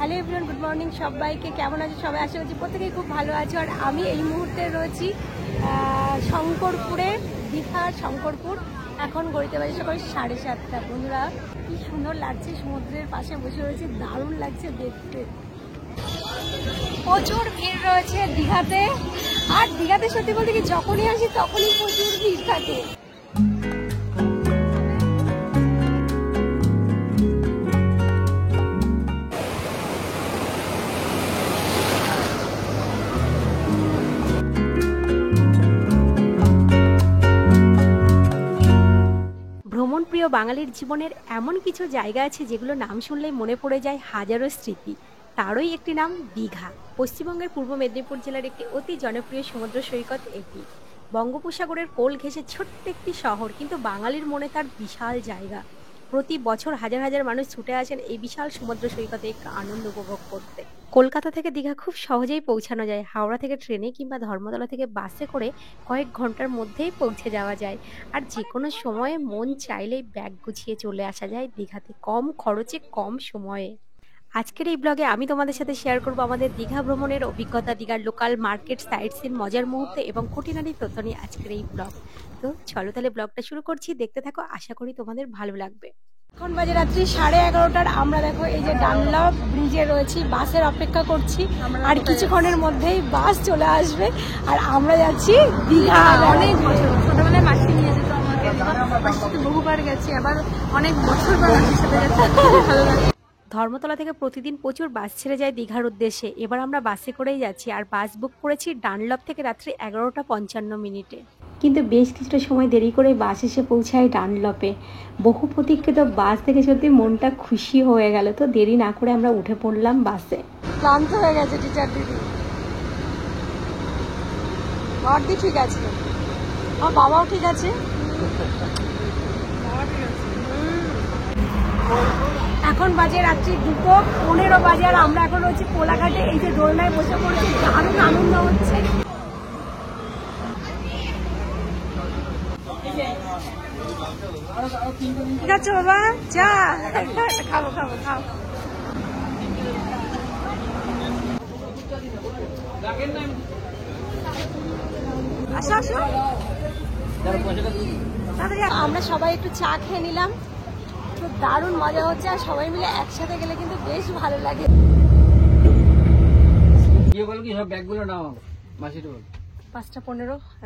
Hello everyone, good morning সবাইকে। কেমন আছো সবাই? আশা করছি প্রত্যেকেই খুব ভালো আছো। আর আমি এই মুহূর্তে রয়েছি শঙ্করপুরে, দীঘার শঙ্করপুর। এখন গড়িতে বাজে সকাল 7:30। বন্ধুরা, কি সুন্দর লাগছে, সমুদ্রের পাশে বসে রয়েছে, দারুণ লাগছে দেখতে। প্রচুর ভিড় রয়েছে দীঘাতে। আর দীঘাতে সত্যি বলতে কি, যখনই আসি তখনই প্রচুর ভিড় থাকে। ভ্রমণপ্রিয় বাঙালির জীবনের এমন কিছু জায়গা আছে যেগুলো নাম শুনলেই মনে পড়ে যায় হাজারো স্মৃতি। তারই একটি নাম দীঘা। পশ্চিমবঙ্গের পূর্ব মেদিনীপুর জেলার একটি অতি জনপ্রিয় সমুদ্র সৈকত এটি। বঙ্গোপসাগরের কোল ঘেঁষে ছোট্ট একটি শহর, কিন্তু বাঙালির মনে তার বিশাল জায়গা। প্রতি বছর হাজার হাজার মানুষ ছুটে আসেন এই বিশাল সমুদ্র সৈকতে একটু আনন্দ উপভোগ করতে। কলকাতা থেকে দীঘা খুব সহজেই পৌঁছানো যায়। হাওড়া থেকে ট্রেনে কিংবা ধর্মতলা থেকে বাসে করে কয়েক ঘন্টার মধ্যেই পৌঁছে যাওয়া যায়। আর যে কোনো সময়ে মন চাইলেই ব্যাগ গুছিয়ে চলে আসা যায় দীঘাতে, কম খরচে কম সময়ে। আজকের এই ব্লগে আমি তোমাদের সাথে শেয়ার করব আমাদের দীঘা ভ্রমণের অভিজ্ঞতা, দীঘার লোকাল মার্কেট, সাইট সিন, মজার মুহূর্তে এবং খুঁটিনাটি তথ্য নিয়ে আজকের এই ব্লগ। তো চলো তাহলে ব্লগটা শুরু করছি, দেখতে থাকো, আশা করি তোমাদের ভালো লাগবে। এখন বাজে রাত্রি 11:30। আমরা দেখো এই যে ডানলপ ব্রিজে রয়েছি, বাসের অপেক্ষা করছি। আর কিছুক্ষণের মধ্যেই বাস চলে আসবে। আর আমরা যাচ্ছি দীঘা। অনেক বছর ছোটবেলায় মাসি নিয়ে যেত আমাকে, মাসির সাথে বহুবার গেছি, আবার অনেক বছর পর মাসির সাথে যাচ্ছি, ভালো লাগে। ধর্মতলা থেকে প্রতিদিন প্রচুর বাস ছেড়ে যায় দীঘার উদ্দেশ্যে। এবার আমরা বাসে করেই যাচ্ছি। আর বাস বুক করেছি ডানলপ থেকে রাত্রি 11:55। কিন্তু বেশ কিছুটা সময় দেরি করে বাস এসে পৌঁছায় ডানলপে। বহু প্রতীক্ষিত বাস থেকে সত্যি মনটা খুশি হয়ে গেল। তো দেরি না করে আমরা উঠে পড়লাম বাসে। ক্লান্ত হয়ে গেছে টিচার দিদি। বড়দি ঠিক আছে, আর বাবাও ঠিক আছে। এখন বাজে রাত্রি 2:15 বাজে। আর আমরা এখন রয়েছি কোলাঘাটে। এই যে দোলনায় বসে পড়েছি, দারুণ আনন্দ হচ্ছে। ঠিক আছে বাবা, যা খাবো খাবো খাও। আসো আসো, আমরা সবাই একটু চা খেয়ে নিলাম। তো দারুণ মজা হচ্ছে। আর সবাই মিলে একসাথে গেলে কিন্তু বেশ ভালো লাগে।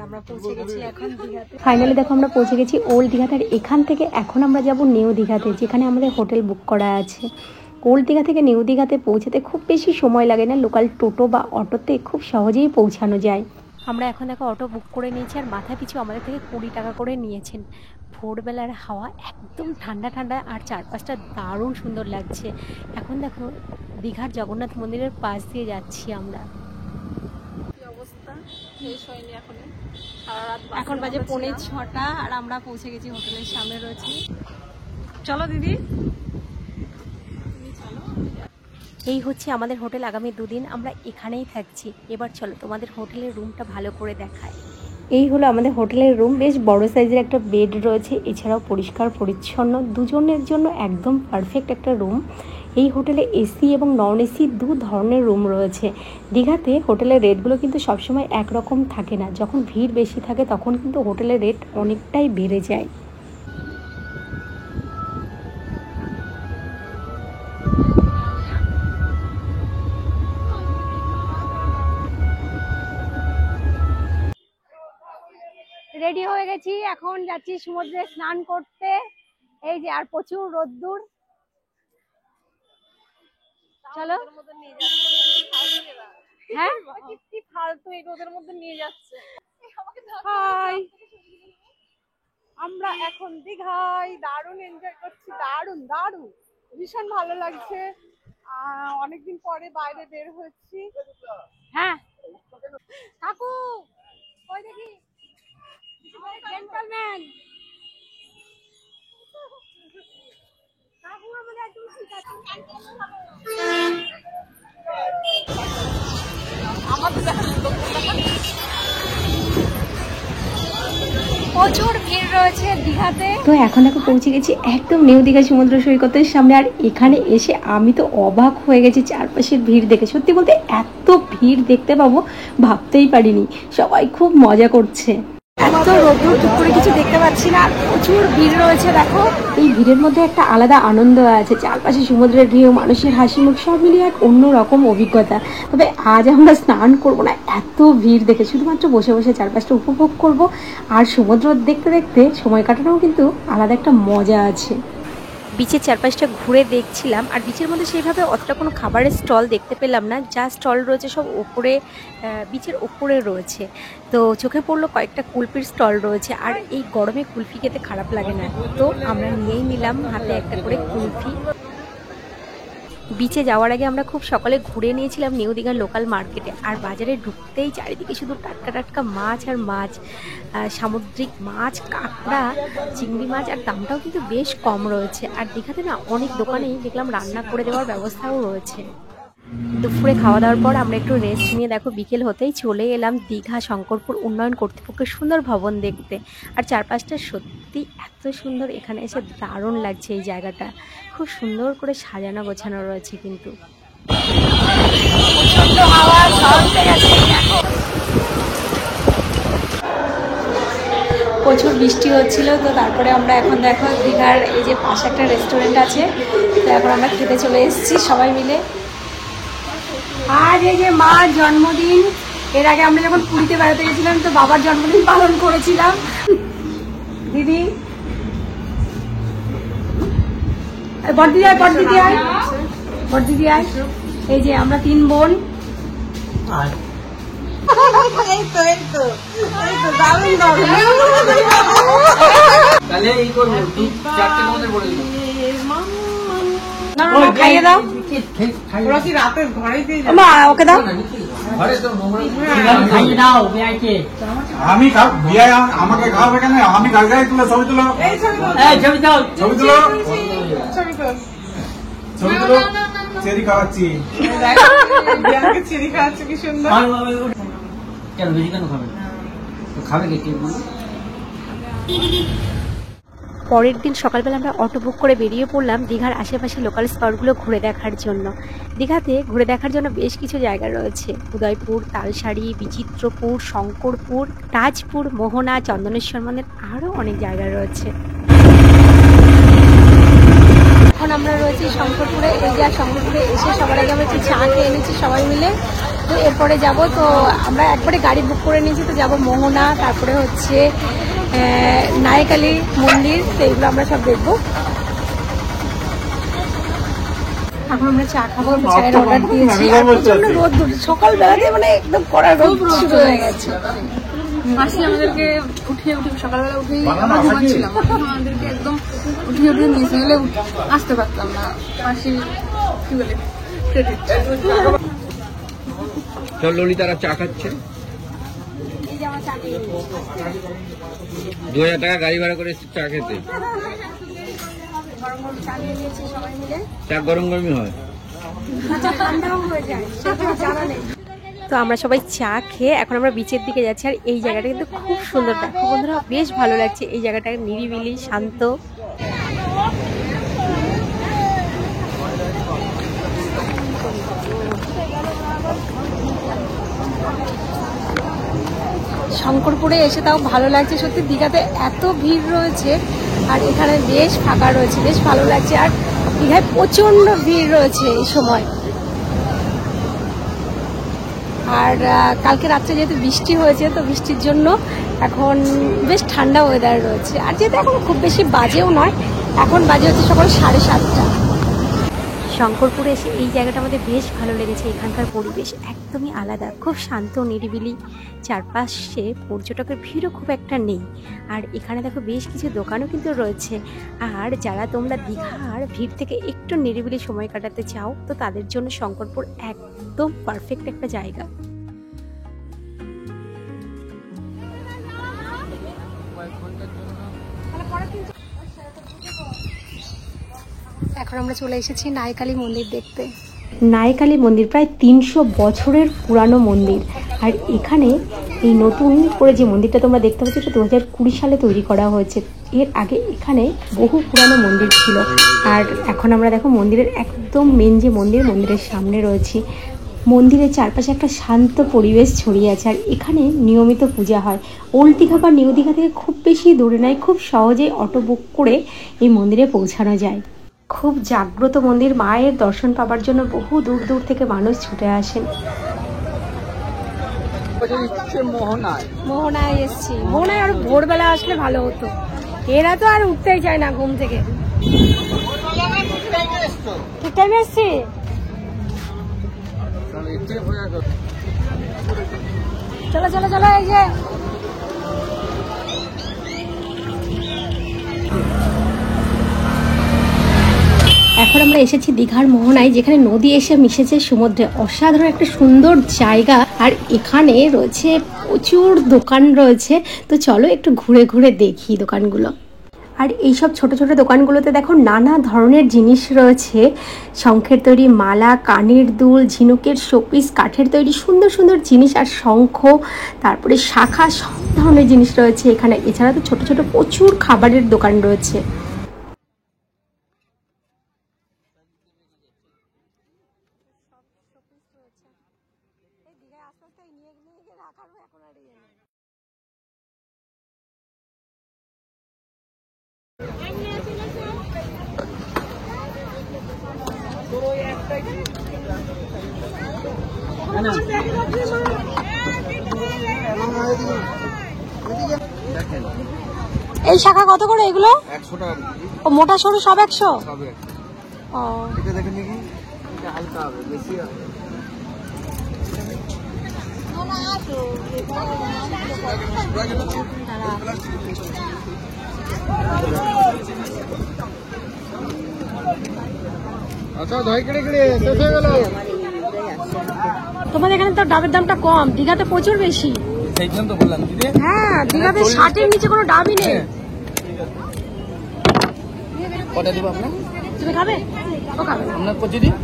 আমরা পৌঁছে গেছি এখন দীঘাতে। ফাইনালি দেখো আমরা পৌঁছে গেছি ওল্ড দীঘাতে। আর এখান থেকে এখন আমরা যাব নিউ দীঘাতে, যেখানে আমাদের হোটেল বুক করা আছে। ওল্ড দীঘা থেকে নিউ দীঘাতে পৌঁছাতে খুব বেশি সময় লাগে না। লোকাল টোটো বা অটোতে খুব সহজেই পৌঁছানো যায়। আমরা এখন দেখো অটো বুক করে নিয়েছি। আর মাথা পিছু আমাদের থেকে 20 টাকা করে নিয়েছেন। ভোরবেলার হাওয়া একদম ঠান্ডা ঠান্ডা, আর চারপাশটা দারুণ সুন্দর লাগছে। এখন দেখো দীঘার জগন্নাথ মন্দিরের পাশ দিয়ে যাচ্ছি আমরা। এখন বাজে 5:45 আর আমরা পৌঁছে গেছি হোটেলের সামনে রয়েছি। চলো দিদি। এই হচ্ছে আমাদের হোটেল। আগামী 2 দিন আমরা এখানেই থাকছি। এবার চলো তোমাদের হোটেলের রুমটা ভালো করে দেখায়। এই হলো আমাদের হোটেলের রুম। বেশ বড় সাইজের একটা বেড রয়েছে, এছাড়াও পরিষ্কার পরিচ্ছন্ন, দুজনের জন্য একদম পারফেক্ট একটা রুম। এই হোটেলে এসি এবং নন এসি 2 ধরনের রুম রয়েছে। দীঘাতে হোটেলের রেটগুলো কিন্তু সবসময় একরকম থাকে না। যখন ভিড় বেশি থাকে তখন কিন্তু হোটেলের রেট অনেকটাই বেড়ে যায়। রেডি হয়ে গেছি, এখন যাচ্ছি সমুদ্রে স্নান করতে। এই যে, আর প্রচুর রোদ্দুর। চলো। হ্যাঁ, ফালতু এই রোদের মধ্যে নিয়ে যাচ্ছে। হাই, আমরা এখন দীঘায় দারুণ এনজয় করছি। দারুণ দারুণ, ভীষণ ভালো লাগছে। অনেকদিন পরে বাইরে বের হচ্ছি। হ্যাঁ কাকু, ওই দেখি জেন্টলম্যান কাকু আমাদের একদম ঠিক আছে। আমাদের প্রচুর ভিড় রয়েছে দীঘাতে। তো এখন দেখো পৌঁছে গেছি একদম নিউ দীঘা সমুদ্র সৈকতের সামনে। আর এখানে এসে আমি তো অবাক হয়ে গেছি চারপাশের ভিড় দেখে। সত্যি বলতে এত ভিড় দেখতে পাবো ভাবতেই পারিনি। সবাই খুব মজা করছে। এত রোদ্দুর ঠিক করে কিছু দেখতে পাচ্ছি না, আর প্রচুর ভিড় রয়েছে দেখো। এই ভিড়ের মধ্যে একটা আলাদা আনন্দ আছে, চারপাশে সমুদ্রের ঢেউ, মানুষের হাসি মুখ, সব মিলিয়ে এক অন্যরকম অভিজ্ঞতা। তবে আজ আমরা স্নান করবো না এত ভিড় দেখে, শুধুমাত্র বসে বসে চারপাশটা উপভোগ করব। আর সমুদ্র দেখতে দেখতে সময় কাটানোও কিন্তু আলাদা একটা মজা আছে। বিচের চারপাশটা ঘুরে দেখছিলাম, আর বিচের মধ্যে সেইভাবে অতটা কোনো খাবারের স্টল দেখতে পেলাম না। যা স্টল রয়েছে সব ওপরে, বিচের ওপরে রয়েছে। তো চোখে পড়লো কয়েকটা কুলফির স্টল রয়েছে, আর এই গরমে কুলফি খেতে খারাপ লাগে না, তো আমরা নিয়েই নিলাম হাতে একটা করে কুলফি। বিচে যাওয়ার আগে আমরা খুব সকালে ঘুরে নিয়েছিলাম নিউ দীঘার লোকাল মার্কেটে। আর বাজারে ঢুকতেই চারিদিকে শুধু টাটকা টাটকা মাছ আর মাছ, সামুদ্রিক মাছ, কাঁকড়া, চিংড়ি মাছ। আর দামটাও কিন্তু বেশ কম রয়েছে। আর দীঘাতে না অনেক দোকানেই দেখলাম রান্না করে দেওয়ার ব্যবস্থাও রয়েছে। দুপুরে খাওয়া দাওয়ার পর আমরা একটু রেস্ট নিয়ে দেখো বিকেল হতেই চলে এলাম দীঘা শঙ্করপুর উন্নয়ন কর্তৃপক্ষের সুন্দর ভবন দেখতে। আর চারপাশটা সত্যি এত সুন্দর, এখানে এসে দারুণ লাগছে। এই জায়গাটা খুব সুন্দর করে সাজানো গোছানো রয়েছে। কিন্তু প্রচন্ড হাওয়া উঠে গেছে, প্রচুর বৃষ্টি হচ্ছিল। তো তারপরে আমরা এখন দেখো দীঘার এই যে পাশে একটা রেস্টুরেন্ট আছে, তো এখন আমরা খেতে চলে এসেছি সবাই মিলে। আজ এই যে মার জন্মদিন, এর আগে আমরা যখন পুরীতে বেড়াতে গেছিলাম তো বাবার জন্মদিন পালন করেছিলাম। দিদি বড়দিদি আয়, বড়দিদি আয়, বড়দিদি আয়। এই যে আমরা 3 বোন। খাইয়ে দাও, ওকে দাও। আমি আমাকে খাওয়াবে কেন? আমি গাড়ি তুলে ছবি তুলো, ছবি তুলো, ছবি তুলো। চেরি খাওয়াচ্ছি, চেরি খাওয়াচ্ছি, কি সুন্দর। কেন বেশি কেন খাবে? খাবে কে? পরের দিন সকালবেলা আমরা অটো বুক করে বেরিয়ে পড়লাম দীঘার আশেপাশে লোকাল স্পটগুলো ঘুরে দেখার জন্য। দীঘাতে ঘুরে দেখার জন্য বেশ কিছু জায়গা রয়েছে, উদয়পুর, তালসারি, বিচিত্রপুর, শঙ্করপুর, তাজপুর, মোহনা, চন্দনেশ্বর মন্দির, আরও অনেক জায়গা রয়েছে। এখন আমরা রয়েছি শঙ্করপুরে। এই যা শঙ্করপুরে এসে সবার আগে আমরা একটু চা খেয়ে এনেছি সবাই মিলে। তো এরপরে যাব, তো আমরা একবারে গাড়ি বুক করে নিয়েছি, তো যাব মোহনা, তারপরে হচ্ছে নায়কালী মন্দির, তো এগুলো আমরা সব দেখবো। এখন আমরা চা খাবো, চায়ের অর্ডার দিয়েছি। আর প্রচন্ড রোদ, সকালবেলাতে মানে একদম কড়া রোদ শুরু হয়ে গেছে। মাসি আমাদেরকে উঠিয়ে সকালবেলা উঠেই আমরা ঘুমাচ্ছিলাম, আমাদেরকে একদম উঠিয়ে নিয়েছে, গেলে আসতে পারতাম না। মাসি কি বলে ললিতারা চা খাচ্ছে, 2000 টাকা গাড়ি ভাড়া করে চা খেতে। চা গরম গরমই হয়, তো আমরা সবাই চা খেয়ে এখন আমরা বিচের দিকে যাচ্ছি। আর এই জায়গাটা কিন্তু খুব সুন্দর, দেখো বন্ধুরা, বেশ ভালো লাগছে। এই জায়গাটা নিরিবিলি, শান্ত। শঙ্করপুরে এসে তাও ভালো লাগছে সত্যি। দীঘাতে এত ভিড় রয়েছে আর এখানে বেশ ফাঁকা রয়েছে, বেশ ভালো লাগছে। আর দীঘায় প্রচন্ড ভিড় রয়েছে এই সময়। আর কালকে রাত্রে যেহেতু বৃষ্টি হয়েছে, তো বৃষ্টির জন্য এখন বেশ ঠান্ডা ওয়েদার রয়েছে। আর যেহেতু এখন খুব বেশি বাজেও নয়, এখন বাজে হচ্ছে সকাল 7:30। শঙ্করপুরে এসে এই জায়গাটা আমাদের বেশ ভালো লেগেছে। এখানকার পরিবেশ একদমই আলাদা, খুব শান্ত নিরিবিলি। চারপাশে পর্যটকের ভিড়ও খুব একটা নেই। আর এখানে দেখো বেশ কিছু দোকানও কিন্তু রয়েছে। আর যারা তোমরা দীঘার ভিড় থেকে একটু নিরিবিলি সময় কাটাতে চাও, তো তাদের জন্য শঙ্করপুর একদম পারফেক্ট একটা জায়গা। এখন আমরা চলে এসেছি নায়কালী মন্দির দেখতে। নায়কালী মন্দির প্রায় 300 বছরের পুরানো মন্দির। আর এখানে এই নতুন করে যে মন্দিরটা তোমরা দেখতে পাচ্ছ এটা 2020 সালে তৈরি করা হয়েছে। এর আগে এখানে বহু পুরানো মন্দির ছিল। আর এখন আমরা দেখো মন্দিরের একদম মেন যে মন্দিরের সামনে রয়েছি। মন্দিরের চারপাশে একটা শান্ত পরিবেশ ছড়িয়ে আছে আর এখানে নিয়মিত পূজা হয়। ওল্ড দীঘা বা নিউ দীঘা থেকে খুব বেশি দূরে নয়, খুব সহজেই অটো বুক করে এই মন্দিরে পৌঁছানো যায়। খুব জাগ্রত মন্দির, মায়ের দর্শন পাবার জন্য বহু দূর দূর থেকে মানুষ ছুটে আসেন। মোহনায় এসছি, মোহনায় আর ভোরবেলা আসলে ভালো হতো, এরা তো আর উঠতেই চায় না ঘুম থেকে। ঠিক টাইমে এসছি। চলো চলো চলো, এই যে এখন আমরা এসেছি দীঘার মোহনায়, যেখানে নদী এসে মিশেছে সমুদ্রে। অসাধারণ একটা সুন্দর জায়গা আর এখানে রয়েছে প্রচুর দোকান রয়েছে। তো চলো একটু ঘুরে ঘুরে দেখি দোকানগুলো। আর এইসব ছোট ছোট দোকানগুলোতে দেখো নানা ধরনের জিনিস রয়েছে। শঙ্খের তৈরি মালা, কানের দুল, ঝিনুকের শোপিস, কাঠের তৈরি সুন্দর সুন্দর জিনিস আর শঙ্খ, তারপরে শাখা, সব ধরনের জিনিস রয়েছে এখানে। এছাড়া তো ছোট ছোট প্রচুর খাবারের দোকান রয়েছে। এই শাখা কত করে এগুলো? 100 টাকা। ও মোটা সরু সব 100? ও এটা দেখেন দেখি, এটা হালকা হবে, বেশি হবে। আচ্ছা ধয় কেড়ে কেড়ে শেষ হয়ে গেল। তোমাদের এখানে তো ডাবের দামটা কম, দীঘাতে প্রচুর বেশি। সেই জন্য তো বললাম দিদি। হ্যাঁ, দীঘাতে 60-এর নিচে কোনো ডাবই নেই। কটা দিব আপনার? তুমি খাবে? ও খাবে না। আপনার কচি দিন।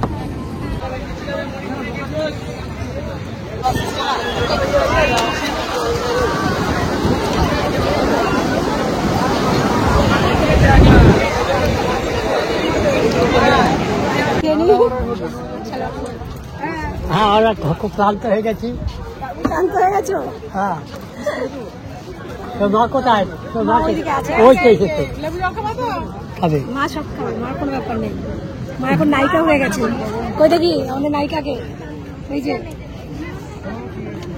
হ্যাঁ, আর খুব ক্লান্ত হয়ে গেছি। ক্লান্ত হয়ে গেছো? হ্যাঁ, তো মা কোথায়? তো মা মাকে ওইদিকে আছে। ওই তো এসেছে খাবে। মা সব খাবে, মার কোনো ব্যাপার নেই। মা এখন নায়িকা হয়ে গেছে। কই দেখি আমাদের নায়িকাকে, এই যে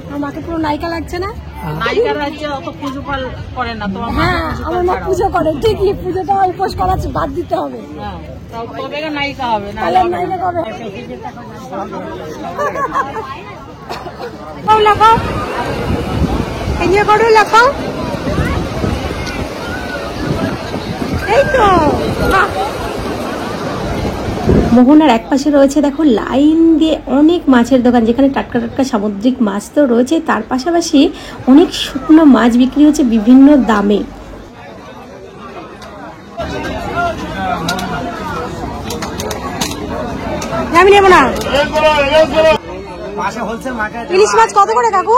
আমার মাকে পুরো নায়িকা লাগছে না? নায়িকার রাজ্যে অত পুজো পাল করে না তোমার। হ্যাঁ, আমার মা পুজো করে ঠিকই, পুজোটা উপোস করাচ্ছে, বাদ দিতে হবে। তবে নায়িকা হবে না। তাহলে নায়িকা কবে? লাগাও, এনজয় করো, লাগাও। এই তো মোহনার এক পাশে রয়েছে দেখো লাইন দিয়ে অনেক মাছের দোকান, যেখানে টাটকা টাটকা সামুদ্রিক মাছ তো রয়েছে, তার পাশাপাশি অনেক শুকনো মাছ বিক্রি হচ্ছে বিভিন্ন দামে। আমি নেবো না। ইলিশ মাছ কত করে কাকু?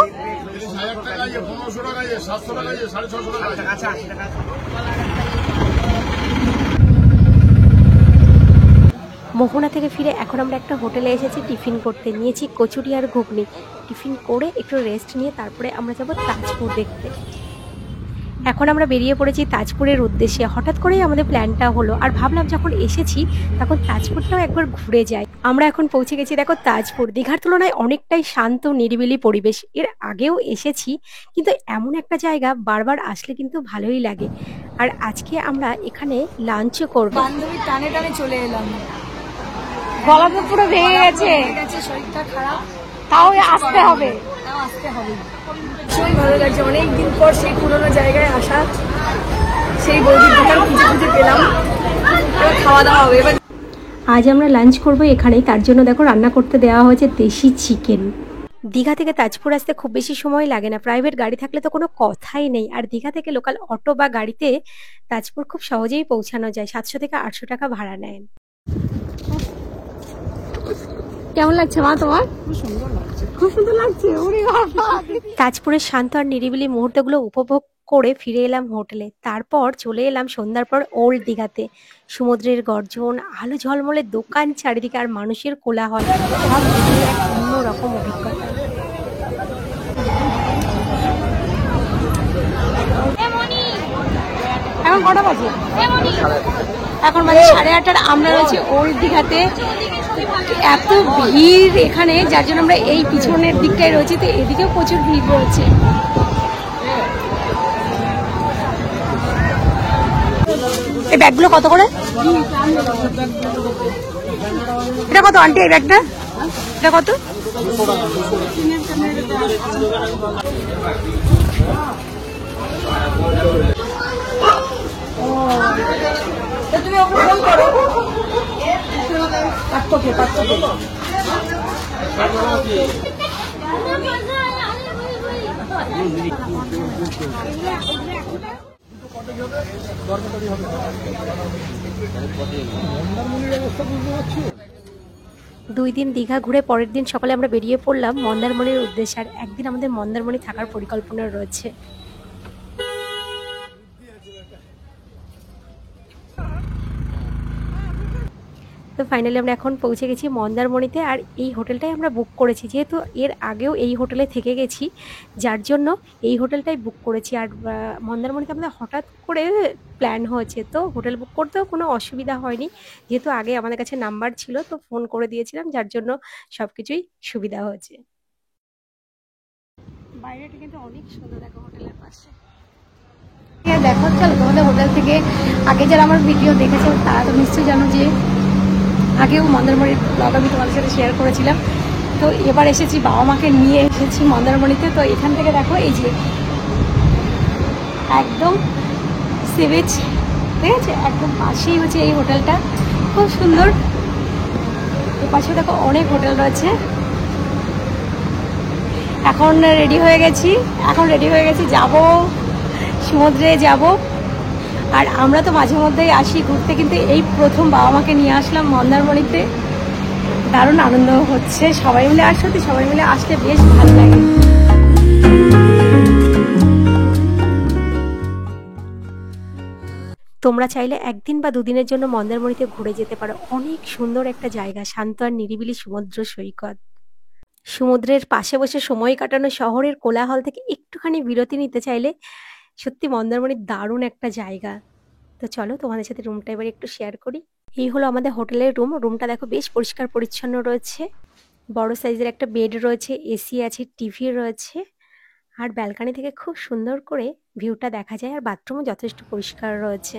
মোহনা থেকে ফিরে এখন আমরা একটা হোটেলে এসেছি টিফিন করতে। নিয়েছি কচুরি আর ঘুগনি। টিফিন করে একটু রেস্ট নিয়ে তারপরে আমরা যাব তাজপুর দেখতে। এখন আমরা বেরিয়ে পড়েছি তাজপুরের উদ্দেশ্যে। হঠাৎ করেই আমাদের প্ল্যানটা হলো, আর ভাবলাম যখন এসেছি তখন তাজপুরটাও একবার ঘুরে যাই। আমরা এখন পৌঁছে গেছি দেখো তাজপুর। দীঘার তুলনায় অনেকটাই শান্ত নিরিবিলি পরিবেশ। এর আগেও এসেছি, কিন্তু এমন একটা জায়গা বারবার আসলে কিন্তু ভালোই লাগে। আর আজকে আমরা এখানে লাঞ্চও করব। বান্ধবীর টানে টানে চলে এলাম, গলা তো পুরো ভেঙে গেছে, শরীরটা খারাপ, তাও আসতে হবে। আসতে হবে। ভীষণ ভালো লাগছে, অনেকদিন পর সেই পুরোনো জায়গায় আসা, সেই বৌদির দোকান খুঁজে খুঁজে পেলাম। এবার খাওয়া দাওয়া হবে। এবার আজ আমরা লাঞ্চ করব এখানেই, তার জন্য দেখো রান্না করতে দেওয়া হয়েছে দেশি চিকেন। দীঘা থেকে তাজপুর আসতে খুব বেশি সময় লাগে না, প্রাইভেট গাড়ি থাকলে তো কোনো কথাই নেই। আর দীঘা থেকে লোকাল অটো বা গাড়িতে তাজপুর খুব সহজেই পৌঁছানো যায়। 700 থেকে 800 টাকা ভাড়া নেন। কেমন লাগছে মা তোমার? খুব সুন্দর লাগছে। ওরে বাবা! তাজপুরের শান্ত আর নিরিবিলি মুহূর্তগুলো উপভোগ করে ফিরে এলাম হোটেলে। তারপর চলে এলাম সন্ধ্যার পর ওল্ড দীঘাতে। সমুদ্রের গর্জন, আলো ঝলমলে দোকান চারিদিকে আর মানুষের কোলাহল, সব মিলিয়ে এক অন্যরকম অভিজ্ঞতা। এখন কটা বাজে? এখন বাজে 8:30। আমরা রয়েছি ওল্ড দীঘাতে। এত ভিড় এখানে, যার জন্য আমরা এই পিছনের দিকটায় রয়েছি, তো এদিকেও প্রচুর ভিড় রয়েছে। এই ব্যাগগুলো কত করে? এটা কত আন্টি এই ব্যাগটা? এটা কত? তুমি ওকে ফোন করো। দুই দিন দীঘা ঘুরে পরের দিন সকালে আমরা বেরিয়ে পড়লাম মন্দারমণির উদ্দেশ্যে। আর একদিন আমাদের মন্দারমণি থাকার পরিকল্পনা রয়েছে। তো ফাইনালি আমরা এখন পৌঁছে গেছি মন্দারমণিতে। আর এই হোটেলটাই আমরা বুক করেছি, যেহেতু এর আগেও এই হোটেলে থেকে গেছি, যার জন্য এই হোটেলটাই বুক করেছি। আর মন্দারমণিতে আমাদের হঠাৎ করে প্ল্যান হয়েছে, তো হোটেল বুক করতেও কোনো অসুবিধা হয়নি, যেহেতু আগে আমাদের কাছে নাম্বার ছিল, তো ফোন করে দিয়েছিলাম, যার জন্য সব কিছুই সুবিধা হয়েছে। বাইরেটা কিন্তু অনেক সুন্দর, দেখো হোটেলের পাশে। দেখো, চলো তোমাদের হোটেল থেকে আগে যারা আমার ভিডিও দেখেছে তারা তো নিশ্চয়ই জানো যে আগেও মন্দারমণির ব্লগ আমি তোমাদের সাথে শেয়ার করেছিলাম। তো এবার এসেছি, বাবা মাকে নিয়ে এসেছি মন্দারমণিতে। তো এখান থেকে দেখো, এই যে একদম সি বিচ, ঠিক আছে, একদম পাশেই হচ্ছে এই হোটেলটা, খুব সুন্দর। এর পাশে দেখো অনেক হোটেল রয়েছে। এখন রেডি হয়ে গেছি, যাব সমুদ্রে যাব। আর আমরা তো মাঝে মধ্যেই আসি ঘুরতে, কিন্তু এই প্রথম বাবা মাকে নিয়ে আসলাম মন্দারমণিতে। দারুণ আনন্দ হচ্ছে, সবাই মিলে আসতে, সবাই মিলে আসলে বেশ ভালো লাগে। তোমরা চাইলে একদিন বা দুদিনের জন্য মন্দারমণিতে ঘুরে যেতে পারো। অনেক সুন্দর একটা জায়গা, শান্ত আর নিরিবিলি সমুদ্র সৈকত। সমুদ্রের পাশে বসে সময় কাটানো, শহরের কোলাহল থেকে একটুখানি বিরতি নিতে চাইলে সত্যি মন্দারমণি দারুণ একটা জায়গা। তো চলো তোমাদের সাথে রুমটা এবার একটু শেয়ার করি। এই হলো আমাদের হোটেলের রুমটা দেখো বেশ পরিষ্কার পরিচ্ছন্ন রয়েছে। বড় সাইজের একটা বেড রয়েছে, এসি আছে, টিভি রয়েছে, আর ব্যালকনি থেকে খুব সুন্দর করে ভিউটা দেখা যায়। আর বাথরুমও যথেষ্ট পরিষ্কার রয়েছে।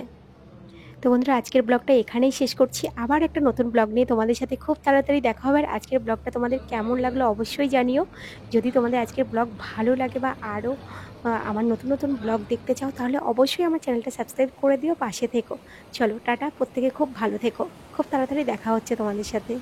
তো বন্ধুরা, আজকের ব্লগটা এখানেই শেষ করছি। আবার একটা নতুন ব্লগ নিয়ে তোমাদের সাথে খুব তাড়াতাড়ি দেখা হবে। আর আজকের ব্লগটা তোমাদের কেমন লাগলো অবশ্যই জানিও। যদি তোমাদের আজকের ব্লগ ভালো লাগে বা আরও আমার নতুন নতুন ব্লগ দেখতে চাও, তাহলে অবশ্যই আমার চ্যানেলটা সাবস্ক্রাইব করে দিও, পাশে থেকো। চলো টাটা, প্রত্যেকে খুব ভালো থেকো। খুব তাড়াতাড়ি দেখা হচ্ছে তোমাদের সাথে।